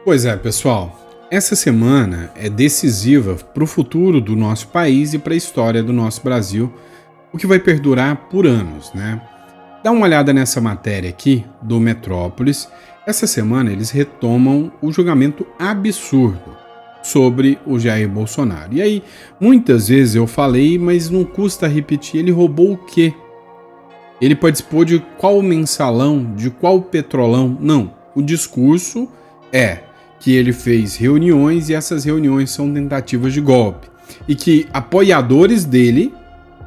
Pois é, pessoal. Essa semana é decisiva para o futuro do nosso país e para a história do nosso Brasil, o que vai perdurar por anos, né? Dá uma olhada nessa matéria aqui do Metrópolis. Essa semana eles retomam o julgamento absurdo sobre o Jair Bolsonaro. E aí, muitas vezes eu falei, mas não custa repetir, ele roubou o quê? Ele participou de qual mensalão, de qual petrolão? Não, o discurso é que ele fez reuniões e essas reuniões são tentativas de golpe. E que apoiadores dele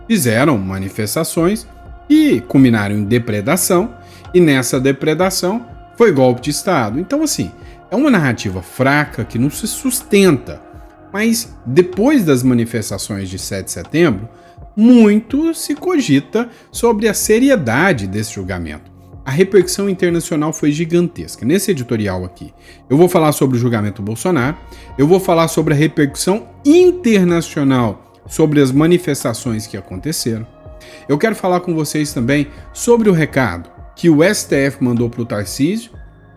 fizeram manifestações e culminaram em depredação, e nessa depredação foi golpe de Estado. Então, assim, é uma narrativa fraca que não se sustenta. Mas depois das manifestações de 7 de setembro, muito se cogita sobre a seriedade desse julgamento. A repercussão internacional foi gigantesca. Nesse editorial aqui, eu vou falar sobre o julgamento do Bolsonaro, eu vou falar sobre a repercussão internacional sobre as manifestações que aconteceram. Eu quero falar com vocês também sobre o recado que o STF mandou para o Tarcísio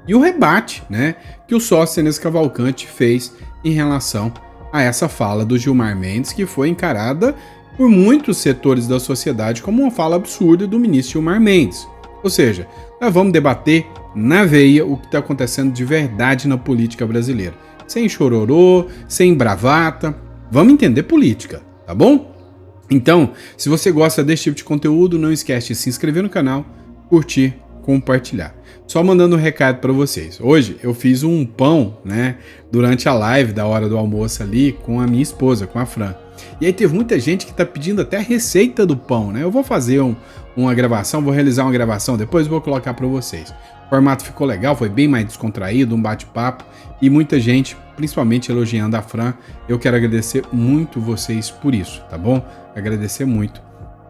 e o rebate, né, que o Sóstenes Cavalcante fez em relação a essa fala do Gilmar Mendes, que foi encarada por muitos setores da sociedade como uma fala absurda do ministro Gilmar Mendes. Ou seja, nós vamos debater na veia o que está acontecendo de verdade na política brasileira. Sem chororô, sem bravata. Vamos entender política, tá bom? Então, se você gosta desse tipo de conteúdo, não esquece de se inscrever no canal, curtir, compartilhar. Só mandando um recado para vocês. Hoje eu fiz um pão, né, durante a live da hora do almoço ali com a minha esposa, com a Fran. E aí teve muita gente que tá pedindo até a receita do pão, né? Eu vou fazer uma gravação, vou realizar uma gravação, depois vou colocar para vocês. O formato ficou legal, foi bem mais descontraído, um bate-papo e muita gente, principalmente elogiando a Fran. Eu quero agradecer muito vocês por isso, tá bom? Agradecer muito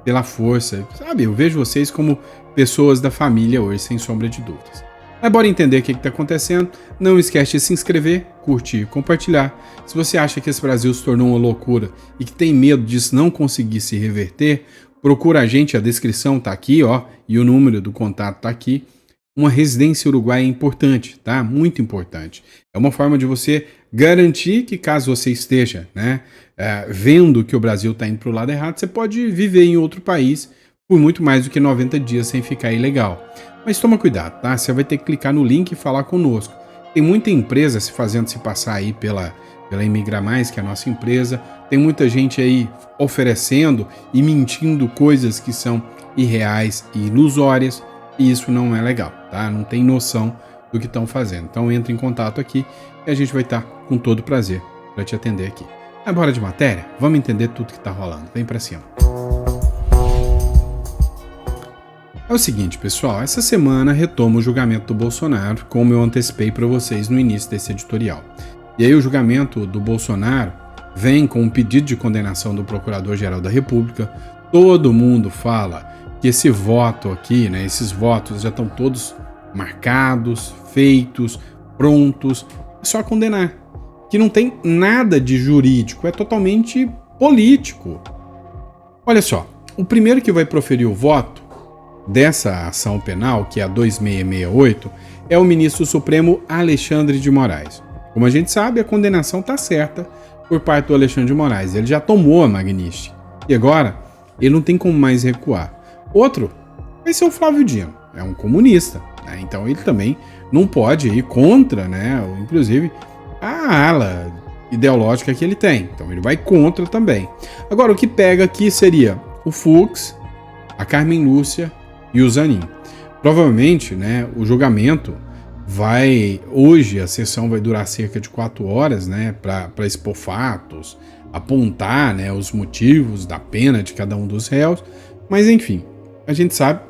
pela força, sabe? Eu vejo vocês como pessoas da família hoje, sem sombra de dúvidas. Mas bora entender o que está acontecendo. Não esquece de se inscrever, curtir e compartilhar. Se você acha que esse Brasil se tornou uma loucura e que tem medo disso não conseguir se reverter, procura a gente, a descrição tá aqui, ó, e o número do contato tá aqui. Uma residência uruguaia é importante, tá? Muito importante. É uma forma de você garantir que caso você esteja, né, vendo que o Brasil está indo para o lado errado, você pode viver em outro país por muito mais do que 90 dias sem ficar ilegal. Mas toma cuidado, tá? Você vai ter que clicar no link e falar conosco. Tem muita empresa se fazendo se passar aí pela Imigra Mais, que é a nossa empresa. Tem muita gente aí oferecendo e mentindo coisas que são irreais e ilusórias. E isso não é legal, tá? Não tem noção do que estão fazendo. Então entre em contato aqui e a gente vai estar com todo prazer para te atender aqui. Agora de matéria, vamos entender tudo que está rolando. Vem para cima. É o seguinte, pessoal, essa semana retoma o julgamento do Bolsonaro, como eu antecipei para vocês no início desse editorial. E aí o julgamento do Bolsonaro vem com um pedido de condenação do Procurador-Geral da República. Todo mundo fala que esse voto aqui, né, esses votos já estão todos marcados, feitos, prontos, é só condenar. Que não tem nada de jurídico, é totalmente político. Olha só, o primeiro que vai proferir o voto dessa ação penal, que é a 2668, é o ministro Supremo Alexandre de Moraes. Como a gente sabe, a condenação está certa por parte do Alexandre de Moraes. Ele já tomou a Magnitsky. E agora, ele não tem como mais recuar. Outro vai ser o Flávio Dino. É um comunista, né? Então ele também não pode ir contra, né, inclusive, a ala ideológica que ele tem. Então ele vai contra também. Agora, o que pega aqui seria o Fux, a Carmen Lúcia e o Zanin. Provavelmente, né, o julgamento hoje a sessão vai durar cerca de 4 horas, né, para expor fatos, apontar, né, os motivos da pena de cada um dos réus, mas enfim, a gente sabe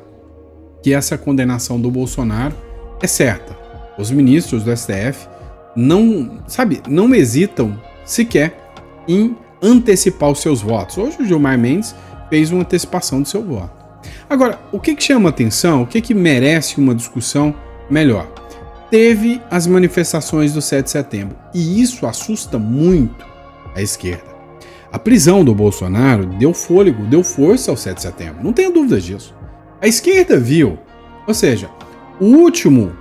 que essa condenação do Bolsonaro é certa. Os ministros do STF não hesitam sequer em antecipar os seus votos. Hoje o Gilmar Mendes fez uma antecipação do seu voto. Agora, o que chama atenção, o que merece uma discussão melhor? Teve as manifestações do 7 de setembro, e isso assusta muito a esquerda. A prisão do Bolsonaro deu fôlego, deu força ao 7 de setembro, não tenho dúvidas disso. A esquerda viu, ou seja, o último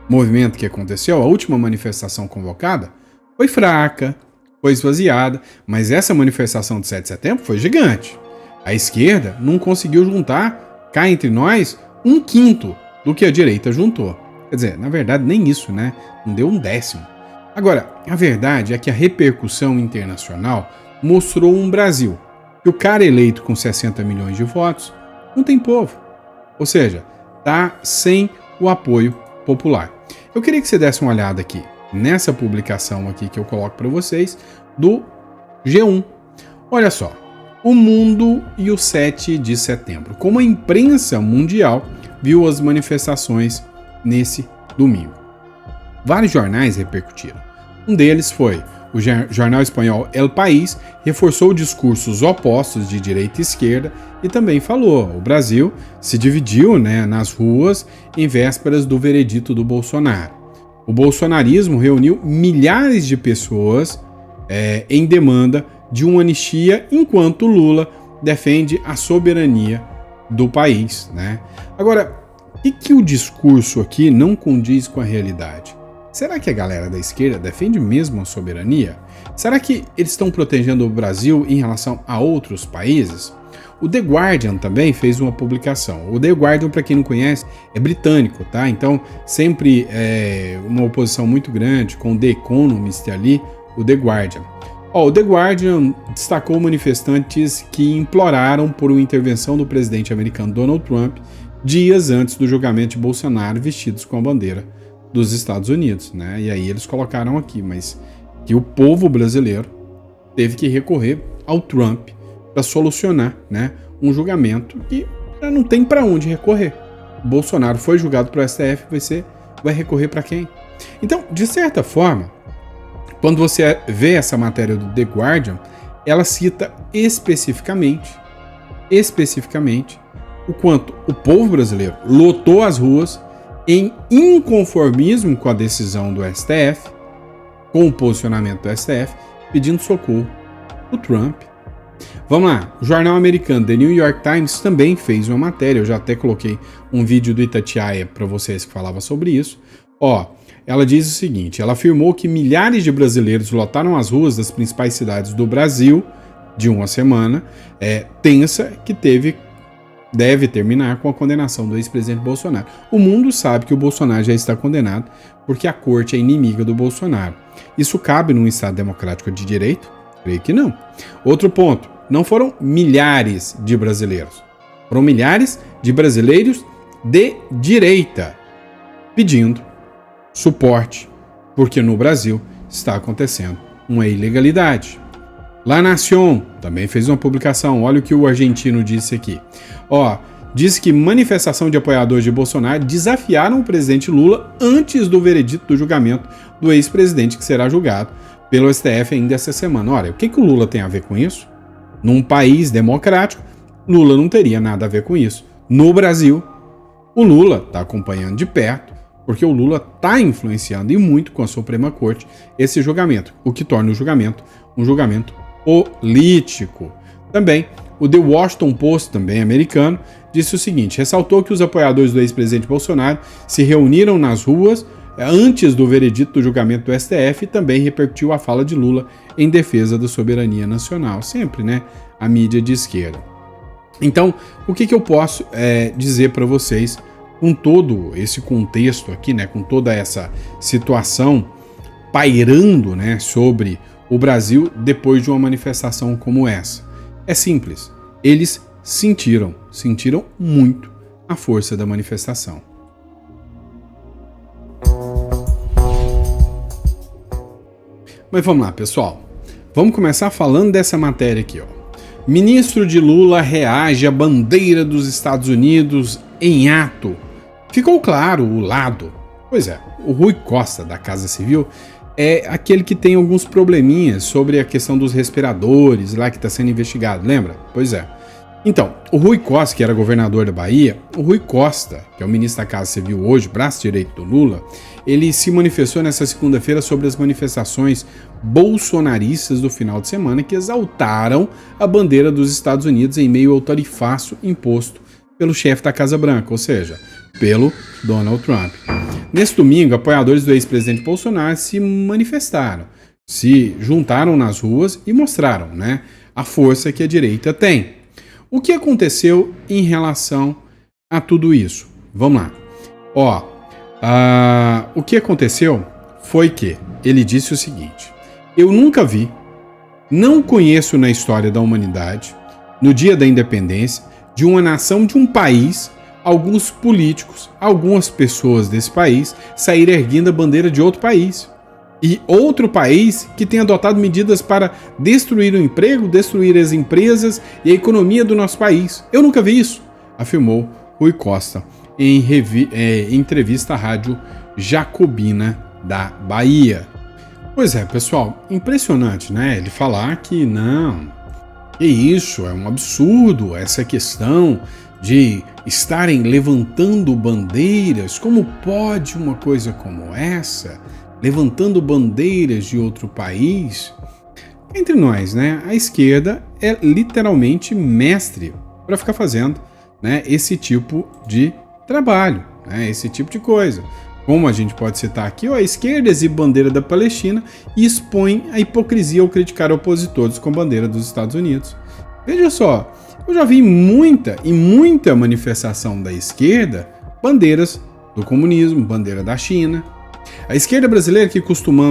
movimento que aconteceu, a última manifestação convocada, foi fraca, foi esvaziada, mas essa manifestação de 7 de setembro foi gigante. A esquerda não conseguiu juntar, cá entre nós, 1/5 do que a direita juntou. Quer dizer, na verdade, nem isso, né? Não deu 1/10. Agora, a verdade é que a repercussão internacional mostrou um Brasil que o cara eleito com 60 milhões de votos não tem povo. Ou seja, tá sem o apoio popular. Eu queria que você desse uma olhada aqui nessa publicação aqui que eu coloco para vocês do G1. Olha só, o mundo e o 7 de setembro. Como a imprensa mundial viu as manifestações nesse domingo. Vários jornais repercutiram. Um deles foi o jornal espanhol El País, reforçou discursos opostos de direita e esquerda e também falou: o Brasil se dividiu, nas ruas em vésperas do veredito do Bolsonaro. O bolsonarismo reuniu milhares de pessoas em demanda de uma anistia, enquanto Lula defende a soberania do país. Agora, o que o discurso aqui não condiz com a realidade? Será que a galera da esquerda defende mesmo a soberania? Será que eles estão protegendo o Brasil em relação a outros países? O The Guardian também fez uma publicação. O The Guardian, para quem não conhece, é britânico, tá? Então, sempre é uma oposição muito grande com o The Economist ali, o The Guardian. O The Guardian destacou manifestantes que imploraram por uma intervenção do presidente americano Donald Trump dias antes do julgamento de Bolsonaro, vestidos com a bandeira dos Estados Unidos, E aí eles colocaram aqui, mas que o povo brasileiro teve que recorrer ao Trump para solucionar, um julgamento que não tem para onde recorrer. O Bolsonaro foi julgado pelo STF, vai recorrer para quem? Então, de certa forma, quando você vê essa matéria do The Guardian, ela cita especificamente o quanto o povo brasileiro lotou as ruas em inconformismo com a decisão do STF, com o posicionamento do STF, pedindo socorro do Trump. Vamos lá, o jornal americano The New York Times também fez uma matéria, eu já até coloquei um vídeo do Itatiaia para vocês que falava sobre isso. Ela diz o seguinte: ela afirmou que milhares de brasileiros lotaram as ruas das principais cidades do Brasil de uma semana tensa que deve terminar com a condenação do ex-presidente Bolsonaro. O mundo sabe que o Bolsonaro já está condenado porque a corte é inimiga do Bolsonaro. Isso cabe num Estado democrático de direito? Creio que não. Outro ponto, não foram milhares de brasileiros, foram milhares de brasileiros de direita pedindo suporte, porque no Brasil está acontecendo uma ilegalidade. La Nación também fez uma publicação, olha o que o argentino disse aqui. Diz que manifestação de apoiadores de Bolsonaro desafiaram o presidente Lula antes do veredito do julgamento do ex-presidente que será julgado pelo STF ainda essa semana. Olha, o que o Lula tem a ver com isso? Num país democrático, Lula não teria nada a ver com isso. No Brasil, o Lula está acompanhando de perto, porque o Lula está influenciando e muito com a Suprema Corte esse julgamento, o que torna o julgamento um julgamento político. Também, o The Washington Post, também americano, disse o seguinte: ressaltou que os apoiadores do ex-presidente Bolsonaro se reuniram nas ruas antes do veredito do julgamento do STF e também repercutiu a fala de Lula em defesa da soberania nacional. Sempre, a mídia de esquerda. Então, o que eu posso dizer para vocês com todo esse contexto aqui, com toda essa situação pairando, sobre o Brasil depois de uma manifestação como essa? É simples, eles sentiram muito a força da manifestação. Mas vamos lá, pessoal. Vamos começar falando dessa matéria aqui, Ministro de Lula reage à bandeira dos Estados Unidos em ato. Ficou claro o lado. Pois é, o Rui Costa, da Casa Civil, é aquele que tem alguns probleminhas sobre a questão dos respiradores lá que está sendo investigado, lembra? Pois é. Então, o Rui Costa, que era governador da Bahia, o Rui Costa, que é o ministro da Casa Civil hoje, braço direito do Lula, ele se manifestou nessa segunda-feira sobre as manifestações bolsonaristas do final de semana que exaltaram a bandeira dos Estados Unidos em meio ao tarifaço imposto pelo chefe da Casa Branca, ou seja, pelo Donald Trump. Nesse domingo, apoiadores do ex-presidente Bolsonaro se manifestaram, se juntaram nas ruas e mostraram, né, a força que a direita tem. O que aconteceu em relação a tudo isso? Vamos lá. O que aconteceu foi que ele disse o seguinte: eu nunca vi, não conheço na história da humanidade, no dia da independência, de uma nação, de um país, alguns políticos, algumas pessoas desse país saírem erguendo a bandeira de outro país. E outro país que tem adotado medidas para destruir o emprego, destruir as empresas e a economia do nosso país. Eu nunca vi isso, afirmou Rui Costa em entrevista à Rádio Jacobina da Bahia. Pois é, pessoal, impressionante, né? Ele falar que não, que isso é um absurdo, essa questão de estarem levantando bandeiras. Como pode uma coisa como essa? Levantando bandeiras de outro país? Entre nós, né? A esquerda é literalmente mestre para ficar fazendo, né, esse tipo de trabalho, né, esse tipo de coisa. Como a gente pode citar aqui, a esquerda exibe bandeira da Palestina e expõe a hipocrisia ao criticar opositores com bandeira dos Estados Unidos. Veja só, eu já vi muita manifestação da esquerda, bandeiras do comunismo, bandeira da China. A esquerda brasileira que costuma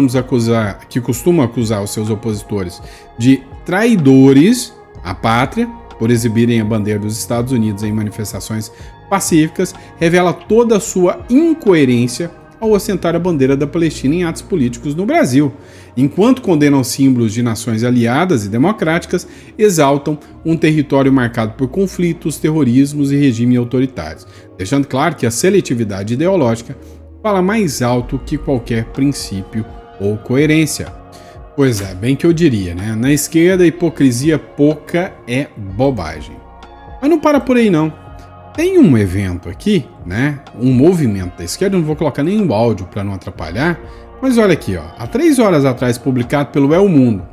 acusar os seus opositores de traidores à pátria por exibirem a bandeira dos Estados Unidos em manifestações pacíficas, revela toda a sua incoerência ao ostentar a bandeira da Palestina em atos políticos no Brasil, enquanto condenam símbolos de nações aliadas e democráticas, exaltam um território marcado por conflitos, terrorismos e regimes autoritários, deixando claro que a seletividade ideológica fala mais alto que qualquer princípio ou coerência. Pois é, bem que eu diria, né? Na esquerda, a hipocrisia pouca é bobagem. Mas não para por aí, não. Tem um evento aqui, né? Um movimento da esquerda, eu não vou colocar nenhum áudio para não atrapalhar, mas olha aqui, há 3 horas atrás, publicado pelo El Mundo.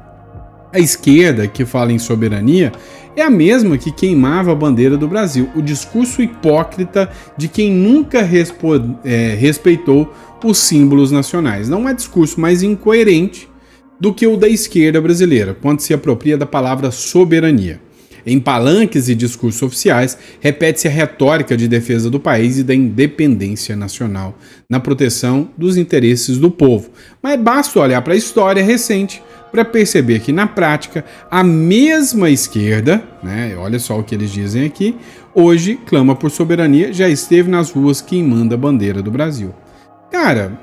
A esquerda, que fala em soberania, é a mesma que queimava a bandeira do Brasil. O discurso hipócrita de quem nunca respeitou os símbolos nacionais. Não há discurso mais incoerente do que o da esquerda brasileira, quando se apropria da palavra soberania. Em palanques e discursos oficiais, repete-se a retórica de defesa do país e da independência nacional, na proteção dos interesses do povo. Mas basta olhar para a história recente para perceber que, na prática, a mesma esquerda, né, olha só o que eles dizem aqui, hoje clama por soberania, já esteve nas ruas queimando a bandeira do Brasil. Cara,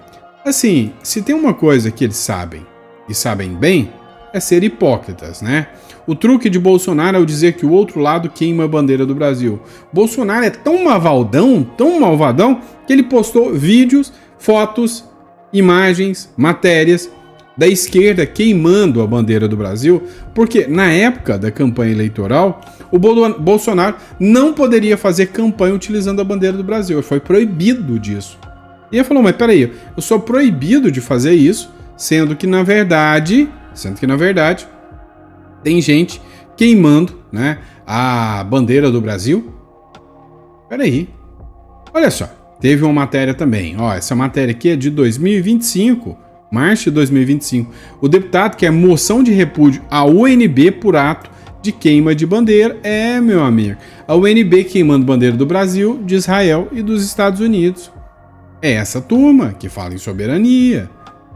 assim, se tem uma coisa que eles sabem, e sabem bem, é ser hipócritas, né? O truque de Bolsonaro é o dizer que o outro lado queima a bandeira do Brasil. Bolsonaro é tão malvadão, que ele postou vídeos, fotos, imagens, matérias da esquerda queimando a bandeira do Brasil, porque na época da campanha eleitoral, o Bolsonaro não poderia fazer campanha utilizando a bandeira do Brasil, foi proibido disso. E ele falou, mas peraí, eu sou proibido de fazer isso, sendo que na verdade tem gente queimando, né, a bandeira do Brasil. Peraí, olha só, teve uma matéria também, essa matéria aqui é de 2025, março de 2025. O deputado quer moção de repúdio à UNB por ato de queima de bandeira. Meu amigo, a UNB queimando bandeira do Brasil, de Israel e dos Estados Unidos. É essa turma que fala em soberania.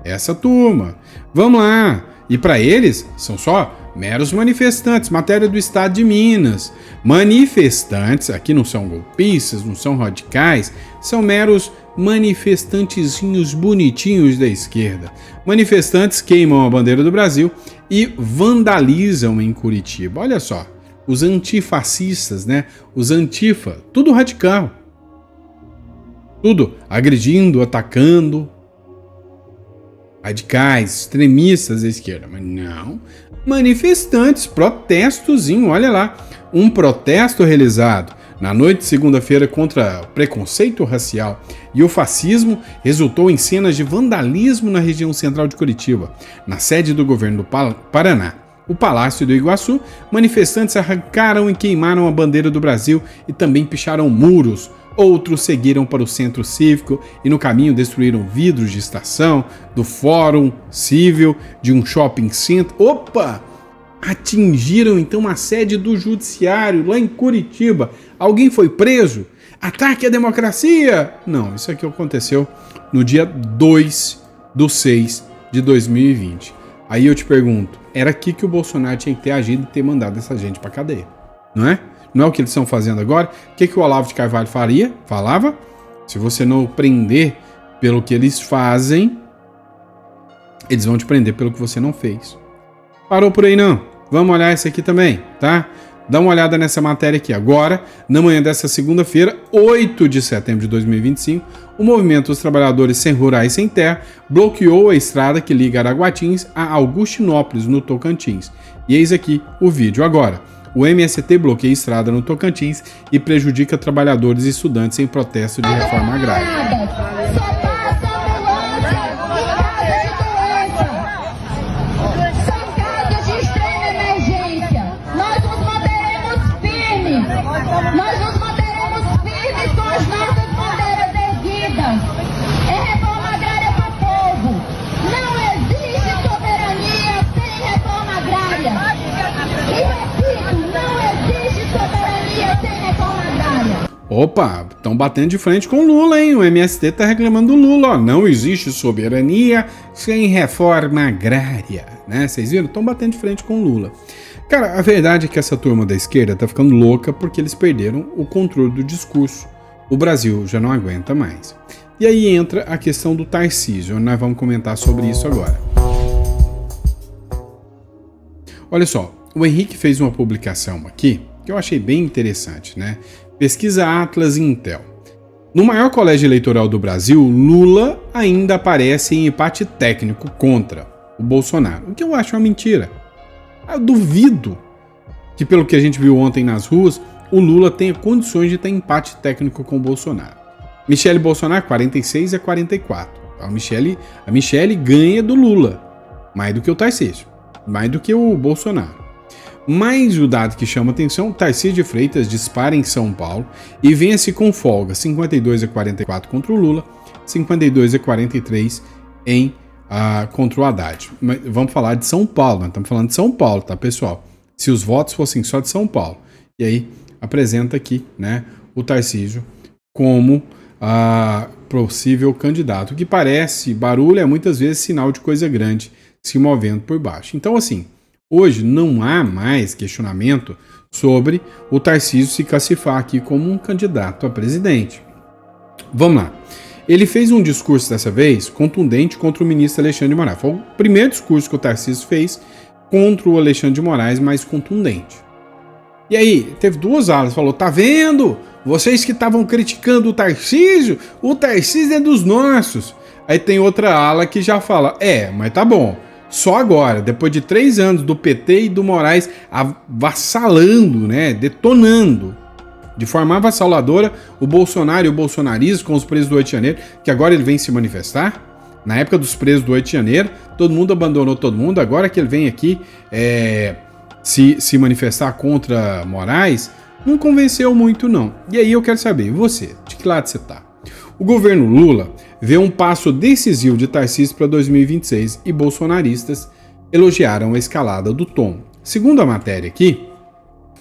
Essa turma. Vamos lá. E para eles, são só meros manifestantes. Matéria do Estado de Minas. Manifestantes, aqui não são golpistas, não são radicais, são meros manifestantezinhos bonitinhos da esquerda. Manifestantes queimam a bandeira do Brasil e vandalizam em Curitiba. Olha só, os antifascistas, né? Os antifa, tudo radical. Tudo agredindo, atacando. Radicais, extremistas da esquerda. Mas não. Manifestantes, protestozinho, olha lá. Um protesto realizado na noite de segunda-feira contra o preconceito racial e o fascismo resultou em cenas de vandalismo na região central de Curitiba, na sede do governo do Paraná. O Palácio do Iguaçu, manifestantes arrancaram e queimaram a bandeira do Brasil e também picharam muros Outros seguiram para o centro cívico e no caminho destruíram vidros de estação, do fórum civil, de um shopping center. Opa! Atingiram então a sede do judiciário lá em Curitiba. Alguém foi preso? Ataque à democracia? Não, isso aqui aconteceu no dia 2/6/2020. Aí eu te pergunto, era aqui que o Bolsonaro tinha que ter agido e ter mandado essa gente pra cadeia, não é? Não é o que eles estão fazendo agora? O que o Olavo de Carvalho falava? Se você não prender pelo que eles fazem, eles vão te prender pelo que você não fez. Parou por aí não? Vamos olhar esse aqui também, tá? Dá uma olhada nessa matéria aqui agora. Na manhã dessa segunda-feira, 8 de setembro de 2025, o Movimento dos Trabalhadores Sem Rurais Sem Terra bloqueou a estrada que liga Araguatins a Augustinópolis, no Tocantins. E eis aqui o vídeo agora. O MST bloqueia a estrada no Tocantins e prejudica trabalhadores e estudantes em protesto de reforma agrária. Nós nos manteremos firmes com as nossas bandeiras erguidas. É reforma agrária para o povo. Não existe soberania sem reforma agrária. E repito, não existe soberania sem reforma agrária. Opa, estão batendo de frente com o Lula, hein? O MST tá reclamando do Lula, ó. Não existe soberania sem reforma agrária, né? Vocês viram? Estão batendo de frente com o Lula. Cara, a verdade é que essa turma da esquerda tá ficando louca porque eles perderam o controle do discurso. O Brasil já não aguenta mais. E aí entra a questão do Tarcísio, nós vamos comentar sobre isso agora. Olha só, o Henrique fez uma publicação aqui que eu achei bem interessante, né? Pesquisa Atlas Intel. No maior colégio eleitoral do Brasil, Lula ainda aparece em empate técnico contra o Bolsonaro, o que eu acho uma mentira. Eu duvido que, pelo que a gente viu ontem nas ruas, o Lula tenha condições de ter empate técnico com o Bolsonaro. Michele Bolsonaro, 46-44. A Michele ganha do Lula, mais do que o Tarcísio, mais do que o Bolsonaro. Mas o dado que chama atenção, Tarcísio de Freitas dispara em São Paulo e vence com folga, 52-44 contra o Lula, 52-43 contra o Haddad. Mas vamos falar de São Paulo, nós estamos falando de São Paulo, tá, pessoal? Se os votos fossem só de São Paulo. E aí apresenta aqui, né, o Tarcísio como possível candidato, que parece, barulho é muitas vezes sinal de coisa grande se movendo por baixo. Então, assim, hoje não há mais questionamento sobre o Tarcísio se classificar aqui como um candidato a presidente. Vamos lá. Ele fez um discurso dessa vez contundente contra o ministro Alexandre de Moraes. Foi o primeiro discurso que o Tarcísio fez contra o Alexandre de Moraes, mais contundente. E aí, teve duas alas, falou, tá vendo? Vocês que estavam criticando o Tarcísio é dos nossos. Aí tem outra ala que já fala, mas tá bom. Só agora, depois de 3 anos do PT e do Moraes avassalando, né, detonando, de forma avassaladora, o Bolsonaro e o bolsonarismo com os presos do 8 de janeiro, que agora ele vem se manifestar. Na época dos presos do 8 de janeiro, todo mundo abandonou todo mundo, agora que ele vem aqui se manifestar contra Moraes, não convenceu muito não. E aí eu quero saber, você, de que lado você tá? O governo Lula vê um passo decisivo de Tarcísio para 2026 e bolsonaristas elogiaram a escalada do tom. Segundo a matéria aqui,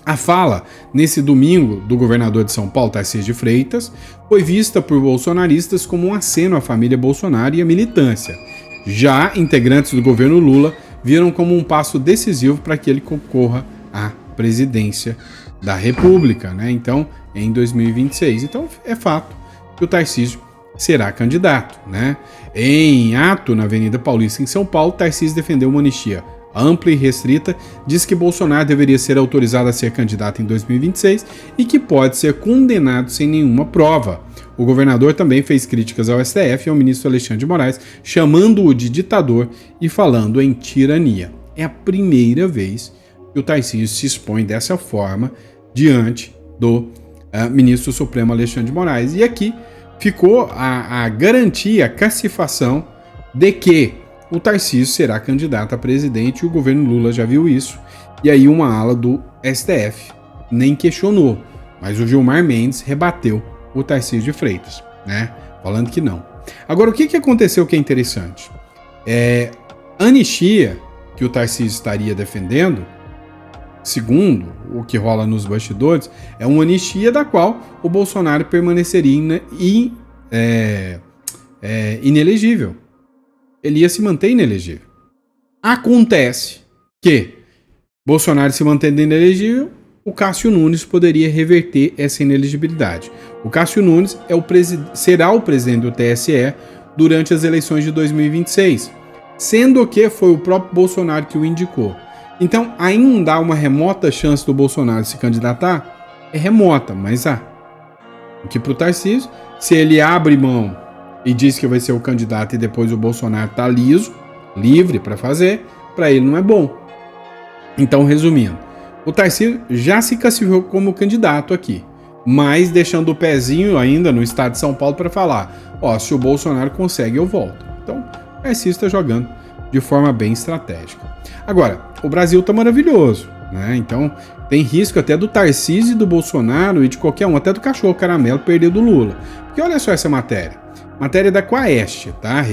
a fala, nesse domingo, do governador de São Paulo, Tarcísio de Freitas, foi vista por bolsonaristas como um aceno à família Bolsonaro e à militância. Já integrantes do governo Lula viram como um passo decisivo para que ele concorra à presidência da República, né? Então, em 2026. Então, é fato que o Tarcísio será candidato, né? Em ato na Avenida Paulista, em São Paulo, Tarcísio defendeu uma anistia ampla e restrita, diz que Bolsonaro deveria ser autorizado a ser candidato em 2026 e que pode ser condenado sem nenhuma prova. O governador também fez críticas ao STF e ao ministro Alexandre de Moraes, chamando-o de ditador e falando em tirania. É a primeira vez que o Tarcísio se expõe dessa forma diante do ministro Supremo Alexandre de Moraes. E aqui ficou a garantia, a cacifação de que o Tarcísio será candidato a presidente e o governo Lula já viu isso. E aí uma ala do STF nem questionou, mas o Gilmar Mendes rebateu o Tarcísio de Freitas, né? Falando que não. Agora, o que aconteceu que é interessante? A anistia que o Tarcísio estaria defendendo, segundo o que rola nos bastidores, é uma anistia da qual o Bolsonaro permaneceria inelegível. Ele ia se manter inelegível. Acontece que Bolsonaro se mantendo inelegível, o Cássio Nunes poderia reverter essa inelegibilidade. O Cássio Nunes será o presidente do TSE durante as eleições de 2026, sendo que foi o próprio Bolsonaro que o indicou. Então, ainda há uma remota chance do Bolsonaro se candidatar? É remota, mas há. O que para o Tarcísio, se ele abre mão e diz que vai ser o candidato e depois o Bolsonaro está liso, livre para fazer, para ele não é bom. Então, resumindo, o Tarcísio já se classificou como candidato aqui, mas deixando o pezinho ainda no estado de São Paulo para falar, se o Bolsonaro consegue, eu volto. Então, o Tarcísio está jogando de forma bem estratégica. Agora, o Brasil está maravilhoso, né? Então, tem risco até do Tarcísio e do Bolsonaro e de qualquer um, até do cachorro caramelo, perder do Lula. Porque olha só essa matéria. Matéria da Quaest, tá?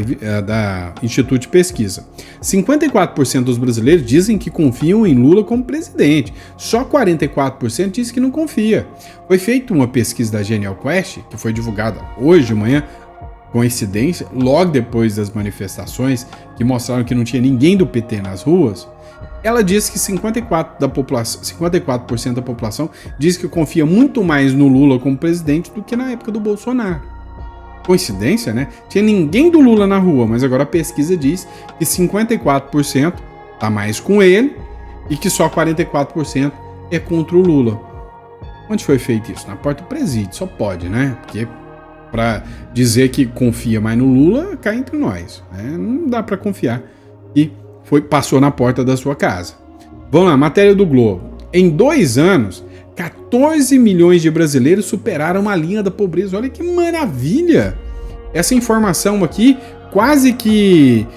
Da Instituto de Pesquisa. 54% dos brasileiros dizem que confiam em Lula como presidente. Só 44% diz que não confia. Foi feita uma pesquisa da Genial Quest, que foi divulgada hoje de manhã, coincidência, logo depois das manifestações que mostraram que não tinha ninguém do PT nas ruas. Ela diz que 54% da população diz que confia muito mais no Lula como presidente do que na época do Bolsonaro. Coincidência, né? Tinha ninguém do Lula na rua, mas agora a pesquisa diz que 54% tá mais com ele e que só 44% é contra o Lula. Onde foi feito isso? Na porta do presídio, só pode, né? Porque para dizer que confia mais no Lula, cai entre nós, né? Não dá para confiar que passou na porta da sua casa. Vamos lá, matéria do Globo. Em 2 anos, 14 milhões de brasileiros superaram a linha da pobreza. Olha que maravilha! Essa informação aqui, quase que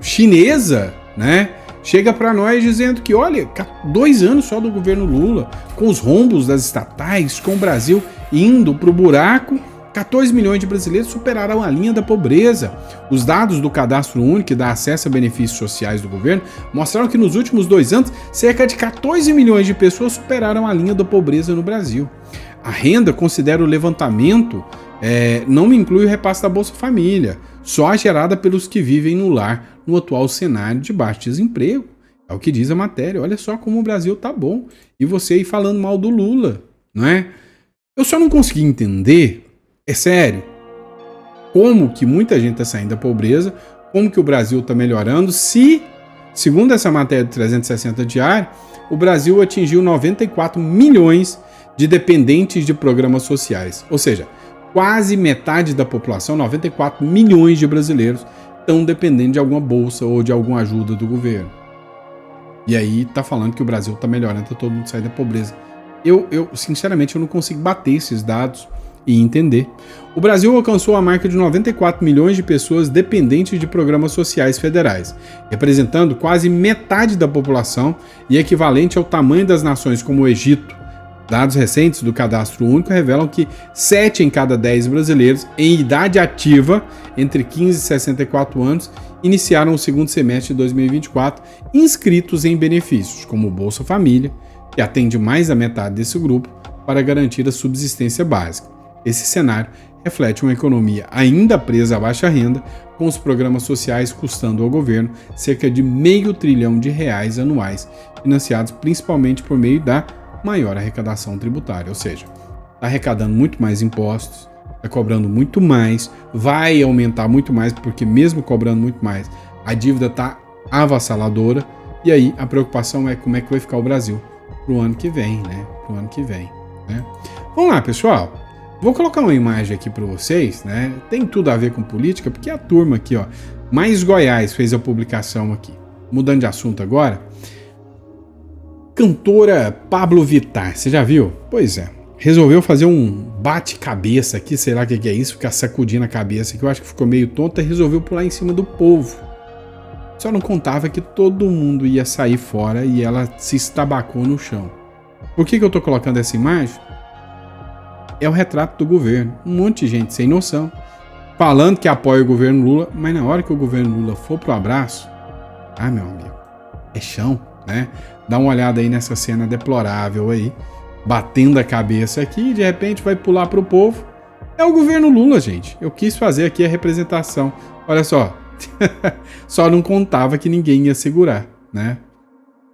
chinesa, né? Chega para nós dizendo que, olha, 2 anos só do governo Lula, com os rombos das estatais, com o Brasil indo para o buraco, 14 milhões de brasileiros superaram a linha da pobreza. Os dados do Cadastro Único, que dá acesso a benefícios sociais do governo, mostraram que nos últimos 2 anos, cerca de 14 milhões de pessoas superaram a linha da pobreza no Brasil. A renda, considera o levantamento, não inclui o repasse da Bolsa Família, só a gerada pelos que vivem no lar no atual cenário de baixo desemprego. É o que diz a matéria. Olha só como o Brasil tá bom. E você aí falando mal do Lula, não é? Eu só não consegui entender, é sério, como que muita gente está saindo da pobreza, como que o Brasil está melhorando, se, segundo essa matéria do 360 diário, o Brasil atingiu 94 milhões de dependentes de programas sociais. Ou seja, quase metade da população, 94 milhões de brasileiros, estão dependendo de alguma bolsa ou de alguma ajuda do governo. E aí está falando que o Brasil está melhorando, tá todo mundo saindo da pobreza. Eu, sinceramente, eu não consigo bater esses dados e entender. O Brasil alcançou a marca de 94 milhões de pessoas dependentes de programas sociais federais, representando quase metade da população e equivalente ao tamanho das nações como o Egito. Dados recentes do Cadastro Único revelam que 7 em cada 10 brasileiros em idade ativa, entre 15 e 64 anos, iniciaram o segundo semestre de 2024 inscritos em benefícios, como o Bolsa Família, que atende mais da metade desse grupo, para garantir a subsistência básica. Esse cenário reflete uma economia ainda presa à baixa renda, com os programas sociais custando ao governo cerca de R$500 bilhão anuais, financiados principalmente por meio da maior arrecadação tributária, ou seja, está arrecadando muito mais impostos, está cobrando muito mais, vai aumentar muito mais, porque mesmo cobrando muito mais, a dívida está avassaladora, e aí a preocupação é como é que vai ficar o Brasil para o ano que vem, né? Vamos lá, pessoal. Vou colocar uma imagem aqui para vocês, né? Tem tudo a ver com política, porque a turma aqui, ó, Mais Goiás fez a publicação aqui. Mudando de assunto agora. Cantora Pablo Vittar, você já viu? Pois é. Resolveu fazer um bate-cabeça aqui, sei lá o que é isso, ficar sacudindo a cabeça, que eu acho que ficou meio tonta, e resolveu pular em cima do povo. Só não contava que todo mundo ia sair fora e ela se estabacou no chão. Por que eu tô colocando essa imagem? é o retrato do governo. Um monte de gente sem noção, falando que apoia o governo Lula, mas na hora que o governo Lula for pro abraço, meu amigo, é chão, né? Dá uma olhada aí nessa cena deplorável aí, batendo a cabeça aqui e de repente vai pular pro povo. É o governo Lula, gente. Eu quis fazer aqui a representação. Olha só, só não contava que ninguém ia segurar, né?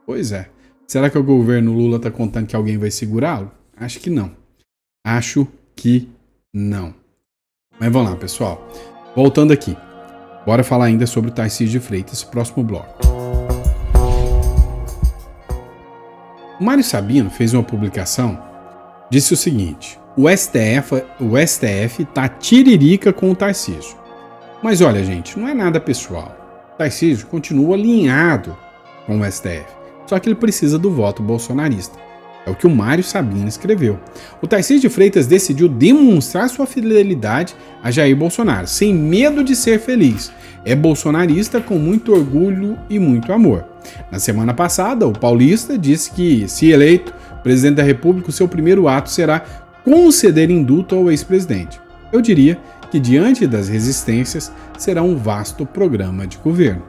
Pois é. Será que o governo Lula tá contando que alguém vai segurá-lo? Acho que não. Acho que não. Mas vamos lá, pessoal. Voltando aqui. Bora falar ainda sobre o Tarcísio de Freitas, próximo bloco. O Mário Sabino fez uma publicação, disse o seguinte: o STF tá tiririca com o Tarcísio. Mas olha, gente, não é nada pessoal. O Tarcísio continua alinhado com o STF, só que ele precisa do voto bolsonarista. É o que o Mário Sabino escreveu. O Tarcísio de Freitas decidiu demonstrar sua fidelidade a Jair Bolsonaro, sem medo de ser feliz. É bolsonarista com muito orgulho e muito amor. Na semana passada, o paulista disse que, se eleito presidente da República, o seu primeiro ato será conceder indulto ao ex-presidente. Eu diria que, diante das resistências, será um vasto programa de governo.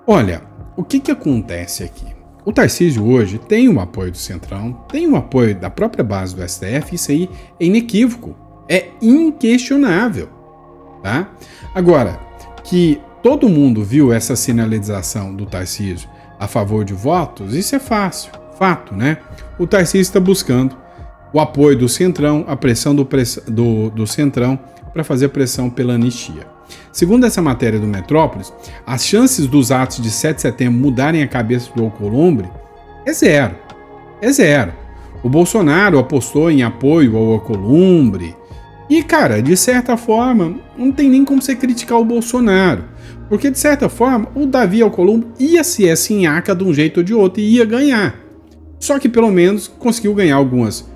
Olha, o que acontece aqui? O Tarcísio hoje tem o apoio do Centrão, tem o apoio da própria base do STF, isso aí é inequívoco, é inquestionável, tá? Agora, que todo mundo viu essa sinalização do Tarcísio a favor de votos, isso é fácil, fato, né? O Tarcísio está buscando o apoio do Centrão, a pressão do Centrão para fazer pressão pela anistia. Segundo essa matéria do Metrópolis, as chances dos atos de 7 de setembro mudarem a cabeça do Alcolumbre é zero. É zero. O Bolsonaro apostou em apoio ao Alcolumbre. E, cara, de certa forma, não tem nem como você criticar o Bolsonaro. Porque, de certa forma, o Davi Alcolumbre ia se assinhaca de um jeito ou de outro e ia ganhar. Só que, pelo menos, conseguiu ganhar algumas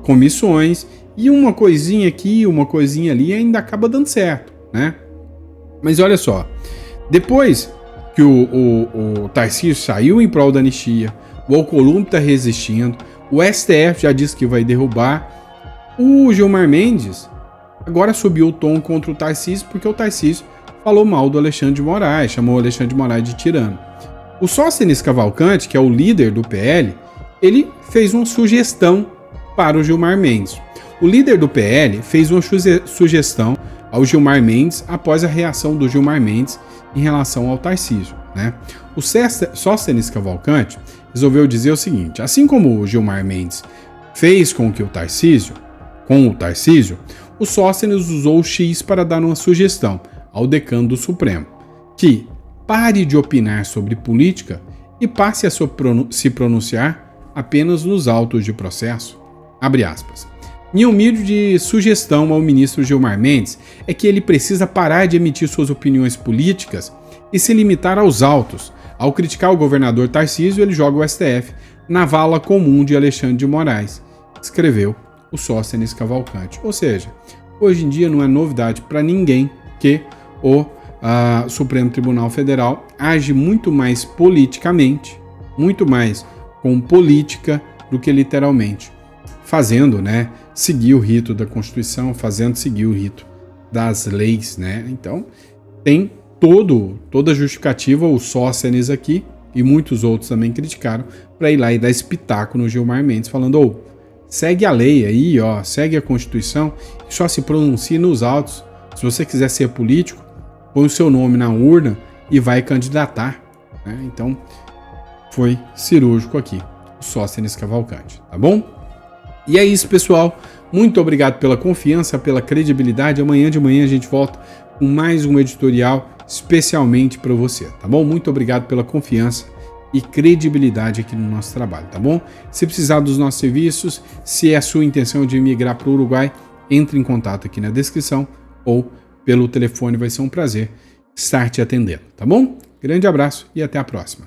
comissões e uma coisinha aqui, uma coisinha ali ainda acaba dando certo, né? Mas olha só, depois que o Tarcísio saiu em prol da anistia, o Alcolumbre está resistindo, o STF já disse que vai derrubar, o Gilmar Mendes agora subiu o tom contra o Tarcísio porque o Tarcísio falou mal do Alexandre de Moraes, chamou o Alexandre de Moraes de tirano. O Sóstenes Cavalcante, que é o líder do PL, ele fez uma sugestão para o Gilmar Mendes. O líder do PL fez uma sugestão ao Gilmar Mendes após a reação do Gilmar Mendes em relação ao Tarcísio, né? O Sóstenes Cavalcante resolveu dizer o seguinte: assim como o Gilmar Mendes fez com o Tarcísio, o Sóstenes usou o X para dar uma sugestão ao decano do Supremo, que pare de opinar sobre política e passe a se pronunciar apenas nos autos de processo. Abre aspas. Minha humilde sugestão ao ministro Gilmar Mendes é que ele precisa parar de emitir suas opiniões políticas e se limitar aos autos. Ao criticar o governador Tarcísio, ele joga o STF na vala comum de Alexandre de Moraes, escreveu o Sóstenes Cavalcante. Ou seja, hoje em dia não é novidade para ninguém que o Supremo Tribunal Federal age muito mais politicamente, muito mais com política do que literalmente fazendo, né, seguir o rito da Constituição, fazendo seguir o rito das leis, né? Então, tem toda a justificativa, o Sóstenes aqui, e muitos outros também criticaram, para ir lá e dar espetáculo no Gilmar Mendes, falando, segue a lei aí, segue a Constituição, e só se pronuncie nos autos. Se você quiser ser político, põe o seu nome na urna e vai candidatar, né? Então, foi cirúrgico aqui, o Sóstenes Cavalcante, tá bom? E é isso, pessoal. Muito obrigado pela confiança, pela credibilidade. Amanhã de manhã a gente volta com mais um editorial especialmente para você, tá bom? Muito obrigado pela confiança e credibilidade aqui no nosso trabalho, tá bom? Se precisar dos nossos serviços, se é a sua intenção de migrar para o Uruguai, entre em contato aqui na descrição ou pelo telefone, vai ser um prazer estar te atendendo, tá bom? Grande abraço e até a próxima.